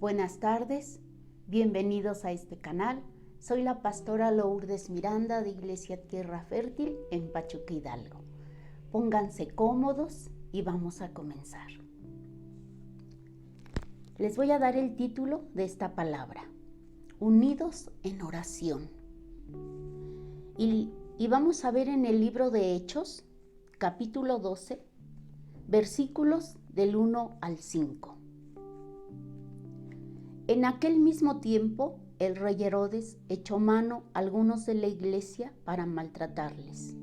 Buenas tardes, bienvenidos a este canal. Soy la pastora Lourdes Miranda de Iglesia Tierra Fértil en Pachuca, Hidalgo. Pónganse cómodos y vamos a comenzar. Les voy a dar el título de esta palabra: Unidos en oración. Y vamos a ver en el libro de Hechos, capítulo 12, versículos del 1 al 5. En aquel mismo tiempo, el rey Herodes echó mano a algunos de la iglesia para maltratarles,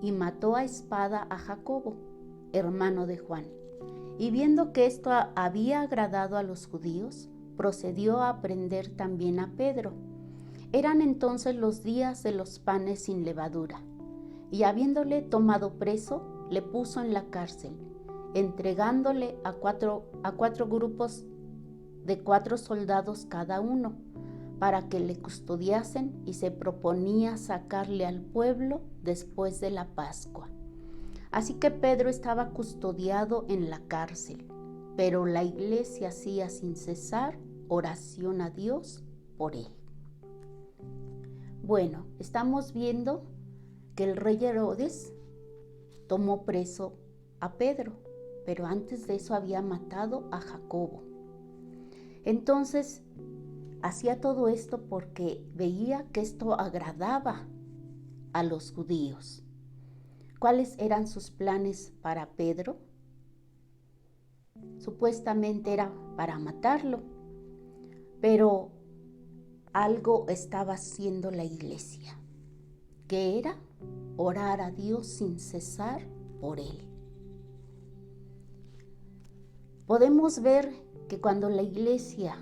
y mató a espada a Jacobo, hermano de Juan. Y viendo que esto había agradado a los judíos, procedió a prender también a Pedro. Eran entonces los días de los panes sin levadura, y habiéndole tomado preso, le puso en la cárcel, entregándole a cuatro grupos de 4 soldados cada uno, para que le custodiasen, y se proponía sacarle al pueblo después de la Pascua. Así que Pedro estaba custodiado en la cárcel, pero la iglesia hacía sin cesar oración a Dios por él. Bueno, estamos viendo que el rey Herodes tomó preso a Pedro, pero antes de eso había matado a Jacobo. Entonces, hacía todo esto porque veía que esto agradaba a los judíos. ¿Cuáles eran sus planes para Pedro? Supuestamente era para matarlo, pero algo estaba haciendo la iglesia, que era orar a Dios sin cesar por él. Podemos ver que cuando la iglesia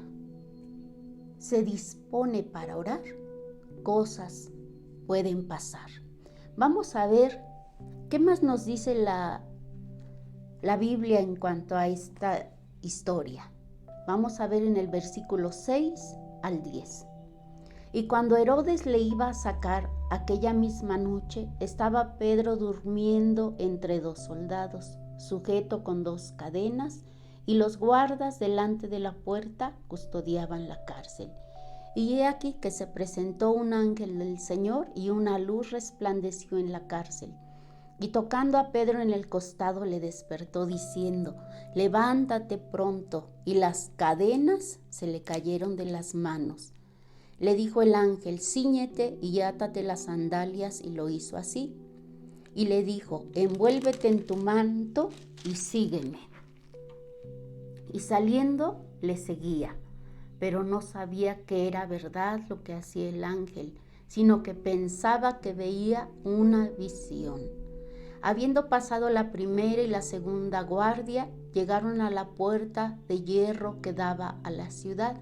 se dispone para orar, cosas pueden pasar. Vamos a ver qué más nos dice la Biblia en cuanto a esta historia. Vamos a ver en el versículo 6 al 10. Y cuando Herodes le iba a sacar aquella misma noche, estaba Pedro durmiendo entre 2 soldados, sujeto con 2 cadenas, y los guardas delante de la puerta custodiaban la cárcel. Y he aquí que se presentó un ángel del Señor, y una luz resplandeció en la cárcel. Y tocando a Pedro en el costado, le despertó diciendo: levántate pronto. Y las cadenas se le cayeron de las manos. Le dijo el ángel: cíñete y átate las sandalias, y lo hizo así. Y le dijo: envuélvete en tu manto y sígueme. Y saliendo le seguía, pero no sabía que era verdad lo que hacía el ángel, sino que pensaba que veía una visión. Habiendo pasado la primera y la segunda guardia, llegaron a la puerta de hierro que daba a la ciudad,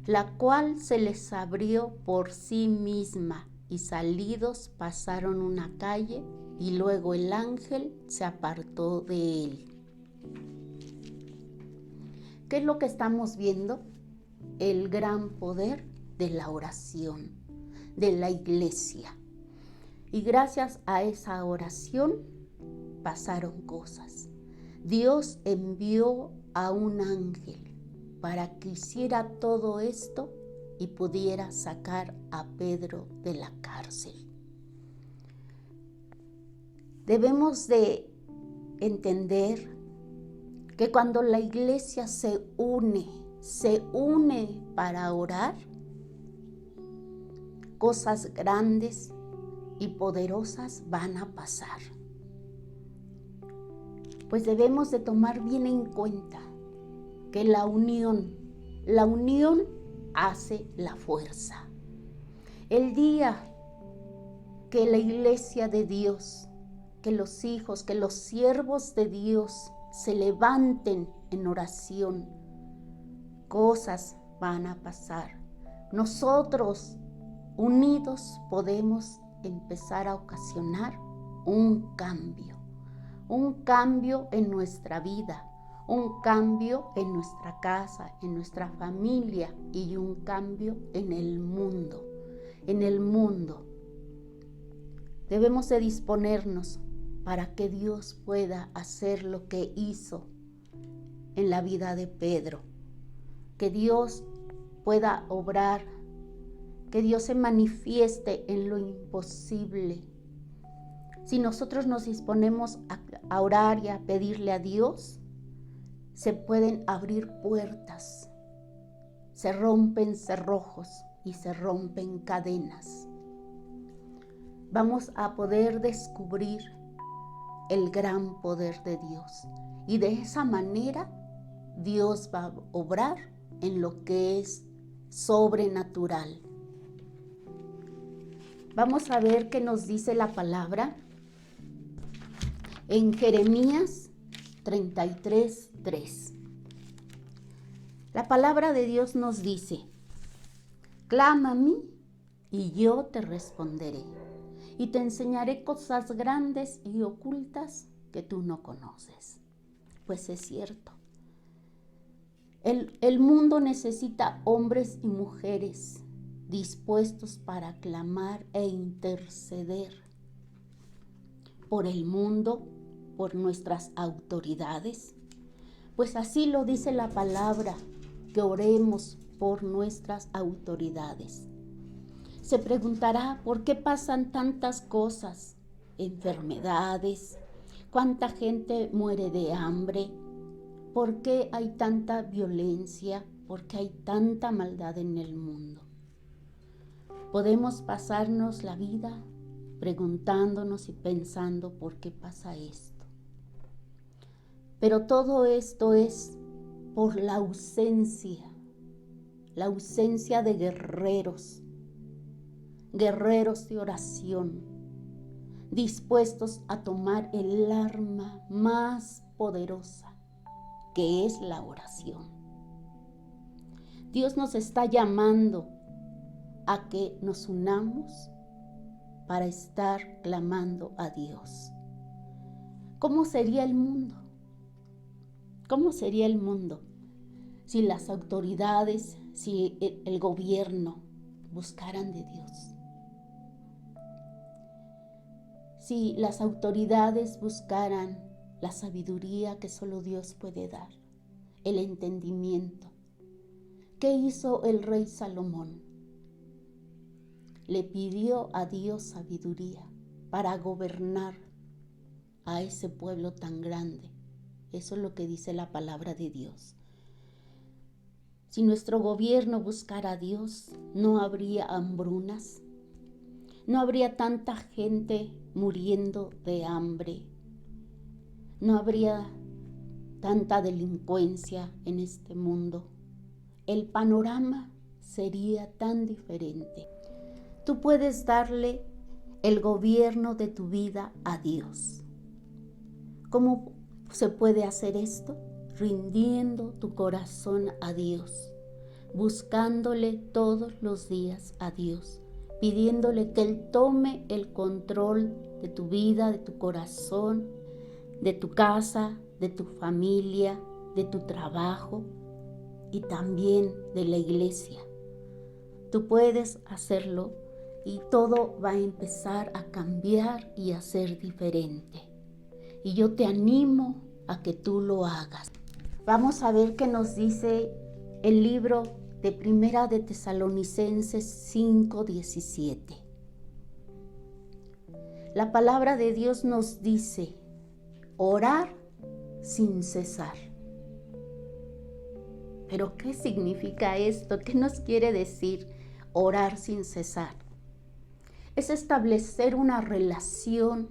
la cual se les abrió por sí misma, y salidos pasaron una calle, y luego el ángel se apartó de él. ¿Qué es lo que estamos viendo? El gran poder de la oración, de la iglesia. Y gracias a esa oración pasaron cosas. Dios envió a un ángel para que hiciera todo esto y pudiera sacar a Pedro de la cárcel. Debemos de entender que cuando la iglesia se une para orar, cosas grandes y poderosas van a pasar. Pues debemos de tomar bien en cuenta que la unión hace la fuerza. El día que la iglesia de Dios, que los hijos, que los siervos de Dios se levanten en oración, cosas van a pasar. Nosotros unidos podemos empezar a ocasionar un cambio en nuestra vida, un cambio en nuestra casa, en nuestra familia, y un cambio en el mundo. Debemos de disponernos para que Dios pueda hacer lo que hizo en la vida de Pedro, que Dios pueda obrar, que Dios se manifieste en lo imposible. Si nosotros nos disponemos a orar y a pedirle a Dios, se pueden abrir puertas, se rompen cerrojos y se rompen cadenas. Vamos a poder descubrir el gran poder de Dios. Y de esa manera Dios va a obrar en lo que es sobrenatural. Vamos a ver qué nos dice la palabra en Jeremías 33:3. La palabra de Dios nos dice: clama a mí y yo te responderé, y te enseñaré cosas grandes y ocultas que tú no conoces. Pues es cierto. El mundo necesita hombres y mujeres dispuestos para clamar e interceder por el mundo, por nuestras autoridades. Pues así lo dice la palabra, que oremos por nuestras autoridades. Se preguntará por qué pasan tantas cosas, enfermedades, cuánta gente muere de hambre, por qué hay tanta violencia, por qué hay tanta maldad en el mundo. Podemos pasarnos la vida preguntándonos y pensando por qué pasa esto. Pero todo esto es por la ausencia de guerreros de oración, dispuestos a tomar el arma más poderosa, que es la oración. Dios nos está llamando a que nos unamos para estar clamando a Dios. ¿Cómo sería el mundo? ¿Cómo sería el mundo si las autoridades, si el gobierno buscaran de Dios? Si las autoridades buscaran la sabiduría que solo Dios puede dar, el entendimiento. ¿Qué hizo el rey Salomón? Le pidió a Dios sabiduría para gobernar a ese pueblo tan grande. Eso es lo que dice la palabra de Dios. Si nuestro gobierno buscara a Dios, no habría hambrunas, no habría tanta gente muriendo de hambre, no habría tanta delincuencia en este mundo. El panorama sería tan diferente. Tú puedes darle el gobierno de tu vida a Dios. ¿Cómo se puede hacer esto? Rindiendo tu corazón a Dios, buscándole todos los días a Dios, pidiéndole que Él tome el control de tu vida, de tu corazón, de tu casa, de tu familia, de tu trabajo y también de la iglesia. Tú puedes hacerlo y todo va a empezar a cambiar y a ser diferente. Y yo te animo a que tú lo hagas. Vamos a ver qué nos dice el libro de Primera de Tesalonicenses 5:17. La palabra de Dios nos dice: orar sin cesar. ¿Pero qué significa esto? ¿Qué nos quiere decir orar sin cesar? Es establecer una relación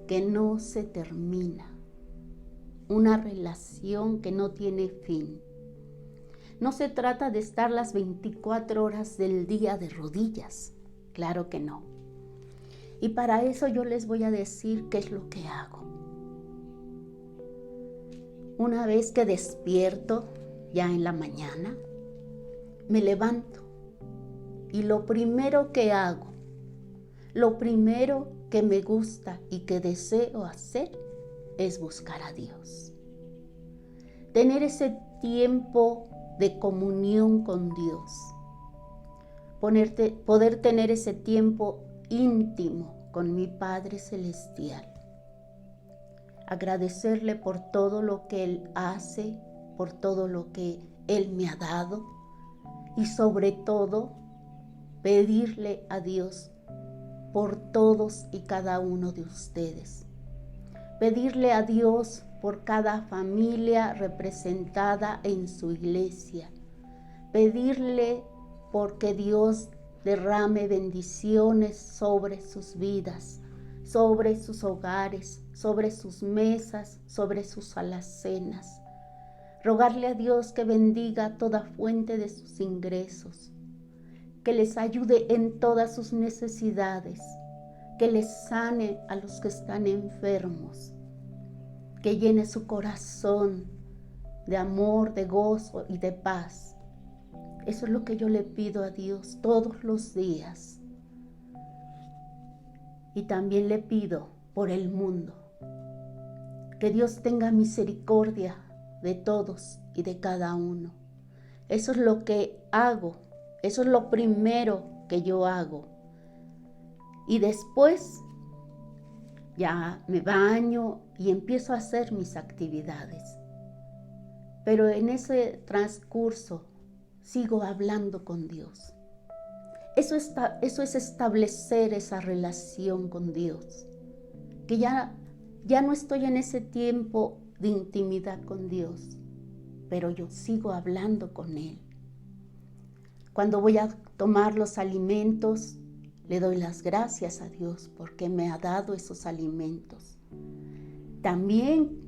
que no se termina, una relación que no tiene fin. No se trata de estar las 24 horas del día de rodillas, claro que no. Y para eso yo les voy a decir qué es lo que hago. Una vez que despierto, ya en la mañana, me levanto y lo primero que hago, lo primero que me gusta y que deseo hacer es buscar a Dios. Tener ese tiempo de comunión con Dios. Poder tener ese tiempo íntimo con mi Padre Celestial. Agradecerle por todo lo que Él hace, por todo lo que Él me ha dado y sobre todo pedirle a Dios por todos y cada uno de ustedes. Pedirle a Dios por cada familia representada en su iglesia. Pedirle porque Dios derrame bendiciones sobre sus vidas, sobre sus hogares, sobre sus mesas, sobre sus alacenas. Rogarle a Dios que bendiga toda fuente de sus ingresos, que les ayude en todas sus necesidades, que les sane a los que están enfermos, que llene su corazón de amor, de gozo y de paz. Eso es lo que yo le pido a Dios todos los días. Y también le pido por el mundo, que Dios tenga misericordia de todos y de cada uno. Eso es lo que hago, eso es lo primero que yo hago. Y después ya me baño y empiezo a hacer mis actividades. Pero en ese transcurso sigo hablando con Dios. Eso es establecer esa relación con Dios. Que ya no estoy en ese tiempo de intimidad con Dios, pero yo sigo hablando con Él. Cuando voy a tomar los alimentos, le doy las gracias a Dios porque me ha dado esos alimentos. También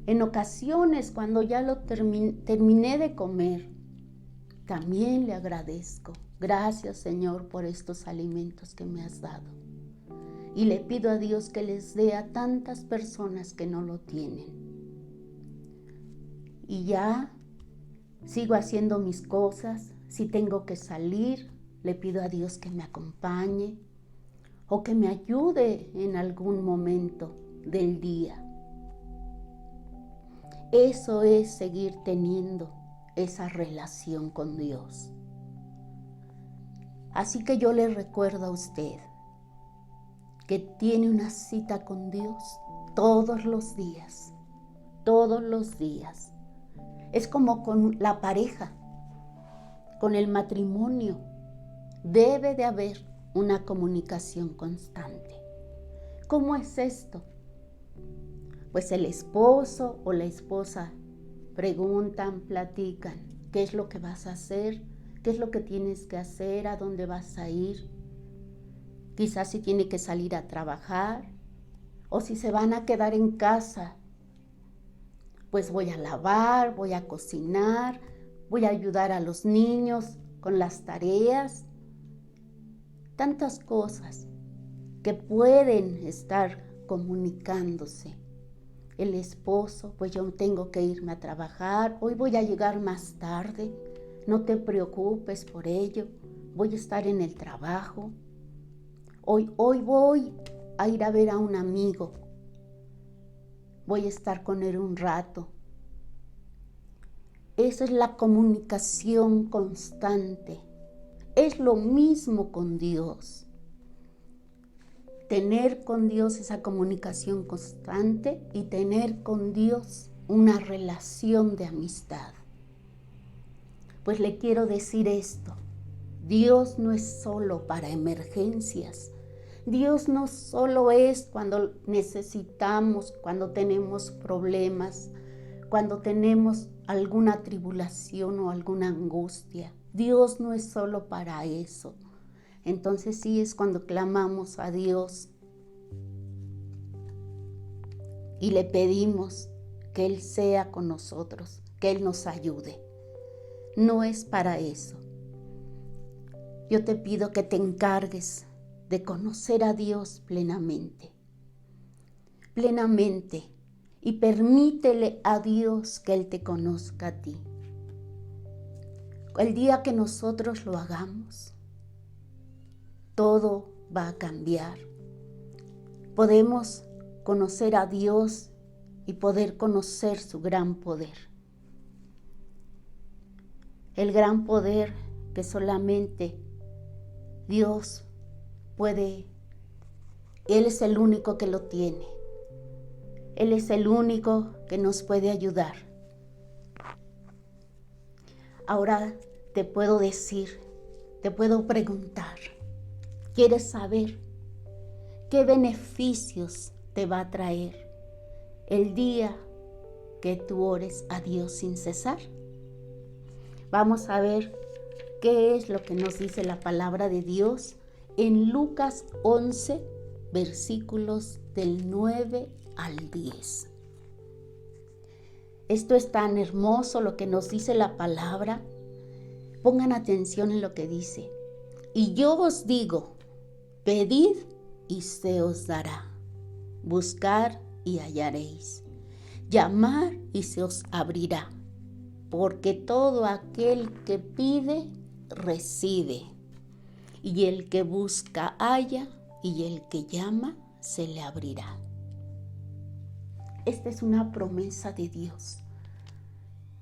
en ocasiones cuando ya lo terminé de comer, también le agradezco. Gracias, Señor, por estos alimentos que me has dado. Y le pido a Dios que les dé a tantas personas que no lo tienen. Y ya sigo haciendo mis cosas. Si tengo que salir, le pido a Dios que me acompañe o que me ayude en algún momento del día. Eso es seguir teniendo esa relación con Dios. Así que yo le recuerdo a usted que tiene una cita con Dios todos los días, todos los días. Es como con la pareja, con el matrimonio. Debe de haber una comunicación constante. ¿Cómo es esto? Pues el esposo o la esposa preguntan, platican, ¿qué es lo que vas a hacer? ¿Qué es lo que tienes que hacer? ¿A dónde vas a ir? Quizás si tiene que salir a trabajar o si se van a quedar en casa. Pues voy a lavar, voy a cocinar, voy a ayudar a los niños con las tareas. Tantas cosas que pueden estar comunicándose. El esposo, pues yo tengo que irme a trabajar, hoy voy a llegar más tarde, no te preocupes por ello, voy a estar en el trabajo. Hoy voy a ir a ver a un amigo, voy a estar con él un rato. Esa es la comunicación constante. Es lo mismo con Dios. Tener con Dios esa comunicación constante y tener con Dios una relación de amistad. Pues le quiero decir esto. Dios no es solo para emergencias. Dios no solo es cuando necesitamos, cuando tenemos problemas, cuando tenemos alguna tribulación o alguna angustia. Dios no es solo para eso. Entonces sí es cuando clamamos a Dios y le pedimos que Él sea con nosotros, que Él nos ayude. No es para eso. Yo te pido que te encargues de conocer a Dios plenamente, y permítele a Dios que Él te conozca a ti. El día que nosotros lo hagamos, todo va a cambiar. Podemos conocer a Dios y poder conocer su gran poder. El gran poder que solamente Dios puede. Él es el único que lo tiene. Él es el único que nos puede ayudar. Ahora te puedo decir, te puedo preguntar, ¿quieres saber qué beneficios te va a traer el día que tú ores a Dios sin cesar? Vamos a ver qué es lo que nos dice la palabra de Dios en Lucas 11, versículos del 9 al 10. Esto es tan hermoso lo que nos dice la palabra. Pongan atención en lo que dice. Y yo os digo, pedid y se os dará. Buscar y hallaréis. Llamar y se os abrirá. Porque todo aquel que pide, recibe. Y el que busca, halla. Y el que llama, se le abrirá. Esta es una promesa de Dios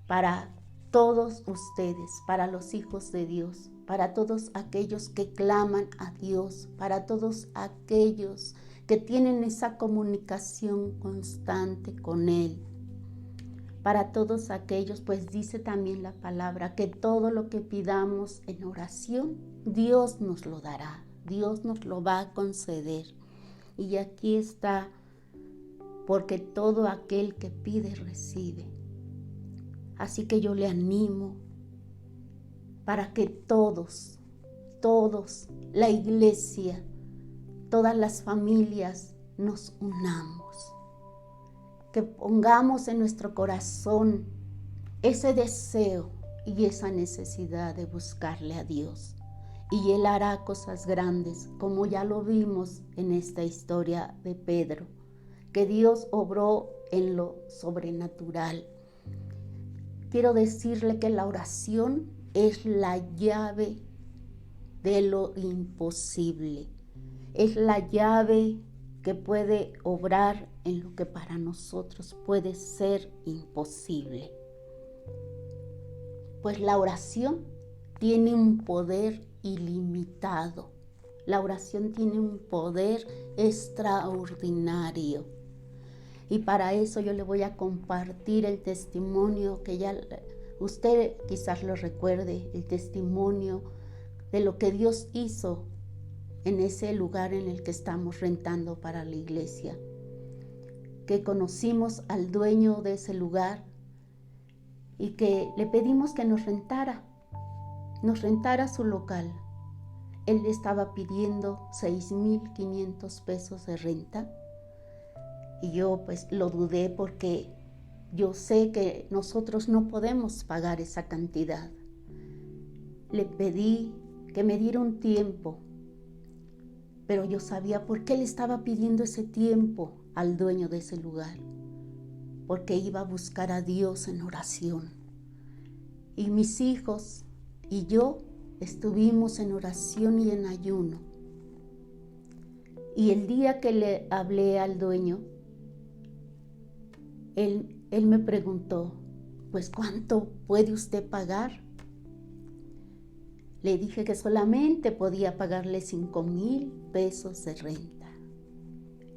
para todos ustedes, para los hijos de Dios, para todos aquellos que claman a Dios, para todos aquellos que tienen esa comunicación constante con Él. Para todos aquellos, pues dice también la palabra, que todo lo que pidamos en oración, Dios nos lo dará, Dios nos lo va a conceder. Y aquí está, porque todo aquel que pide, recibe. Así que yo le animo para que todos, la iglesia, todas las familias nos unamos. Que pongamos en nuestro corazón ese deseo y esa necesidad de buscarle a Dios. Y Él hará cosas grandes, como ya lo vimos en esta historia de Pedro, que Dios obró en lo sobrenatural. Quiero decirle que la oración es la llave de lo imposible. Es la llave que puede obrar en lo que para nosotros puede ser imposible. Pues la oración tiene un poder ilimitado. La oración tiene un poder extraordinario. Y para eso yo le voy a compartir el testimonio que ya usted quizás lo recuerde, el testimonio de lo que Dios hizo en ese lugar en el que estamos rentando para la iglesia. Que conocimos al dueño de ese lugar y que le pedimos que nos rentara su local. Él le estaba pidiendo 6,500 pesos de renta. Y yo pues lo dudé porque yo sé que nosotros no podemos pagar esa cantidad. Le pedí que me diera un tiempo, pero yo sabía por qué le estaba pidiendo ese tiempo al dueño de ese lugar. Porque iba a buscar a Dios en oración. Y mis hijos y yo estuvimos en oración y en ayuno. Y el día que le hablé al dueño, Él me preguntó, pues ¿cuánto puede usted pagar? Le dije que solamente podía pagarle 5,000 pesos de renta.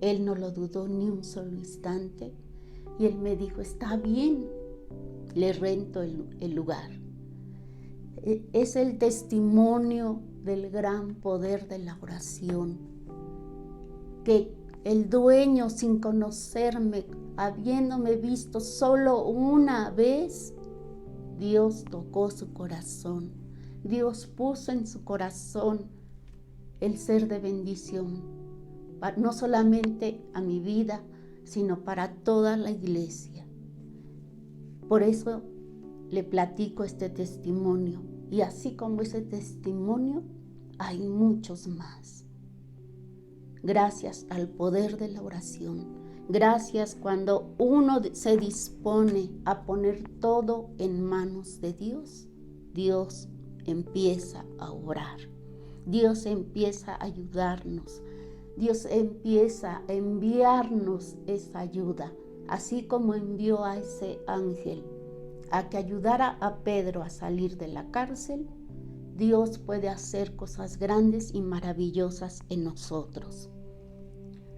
Él no lo dudó ni un solo instante y él me dijo, está bien, le rento el lugar. Es el testimonio del gran poder de la oración, que el dueño, sin conocerme, habiéndome visto solo una vez, Dios tocó su corazón. Dios puso en su corazón el ser de bendición, no solamente a mi vida, sino para toda la iglesia. Por eso le platico este testimonio. Y así como ese testimonio, hay muchos más. Gracias al poder de la oración. Gracias cuando uno se dispone a poner todo en manos de Dios. Dios empieza a obrar. Dios empieza a ayudarnos. Dios empieza a enviarnos esa ayuda. Así como envió a ese ángel a que ayudara a Pedro a salir de la cárcel, Dios puede hacer cosas grandes y maravillosas en nosotros.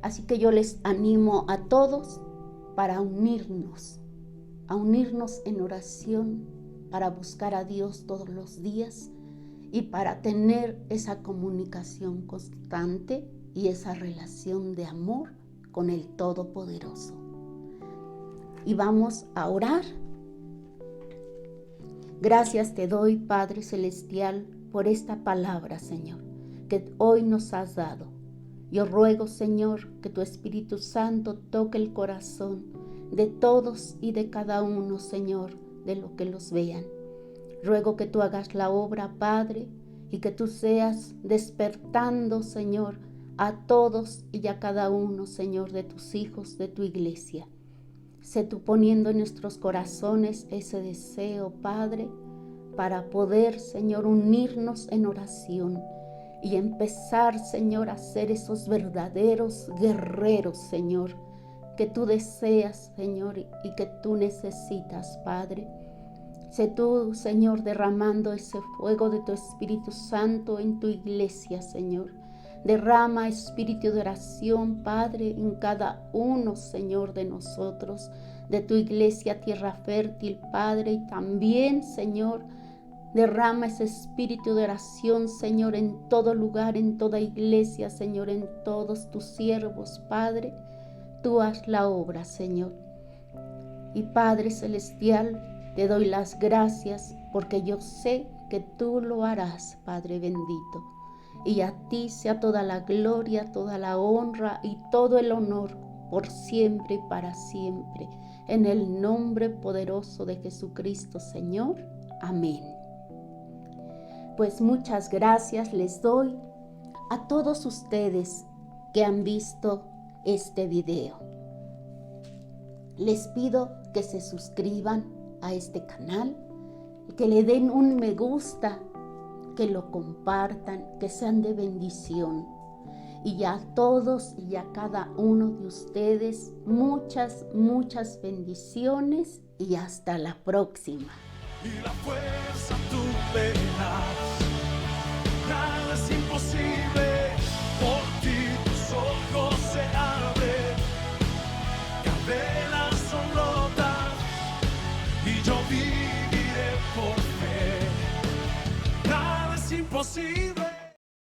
Así que yo les animo a todos para unirnos en oración para buscar a Dios todos los días y para tener esa comunicación constante y esa relación de amor con el Todopoderoso. Y vamos a orar. Gracias te doy, Padre Celestial, por esta palabra, Señor, que hoy nos has dado. Yo ruego, Señor, que tu Espíritu Santo toque el corazón de todos y de cada uno, Señor, de lo que los vean. Ruego que tú hagas la obra, Padre, y que tú seas despertando, Señor, a todos y a cada uno, Señor, de tus hijos, de tu iglesia. Sé tú poniendo en nuestros corazones ese deseo, Padre, para poder, Señor, unirnos en oración y empezar, Señor, a ser esos verdaderos guerreros, Señor, que tú deseas, Señor, y que tú necesitas, Padre. Sé tú, Señor, derramando ese fuego de tu Espíritu Santo en tu iglesia, Señor. Derrama espíritu de oración, Padre, en cada uno, Señor, de nosotros, de tu iglesia Tierra Fértil, Padre, y también, Señor, derrama ese espíritu de oración, Señor, en todo lugar, en toda iglesia, Señor, en todos tus siervos, Padre. Tú haz la obra, Señor. Y Padre Celestial, te doy las gracias porque yo sé que tú lo harás, Padre bendito. Y a ti sea toda la gloria, toda la honra y todo el honor por siempre y para siempre. En el nombre poderoso de Jesucristo, Señor. Amén. Pues muchas gracias les doy a todos ustedes que han visto este video. Les pido que se suscriban a este canal, que le den un me gusta, que lo compartan, que sean de bendición. Y a todos y a cada uno de ustedes, muchas, muchas bendiciones y hasta la próxima. Y la fuerza tú le das, nada es imposible, por ti tus ojos se abren, cadenas son rotas, y yo viviré por fe, nada es imposible.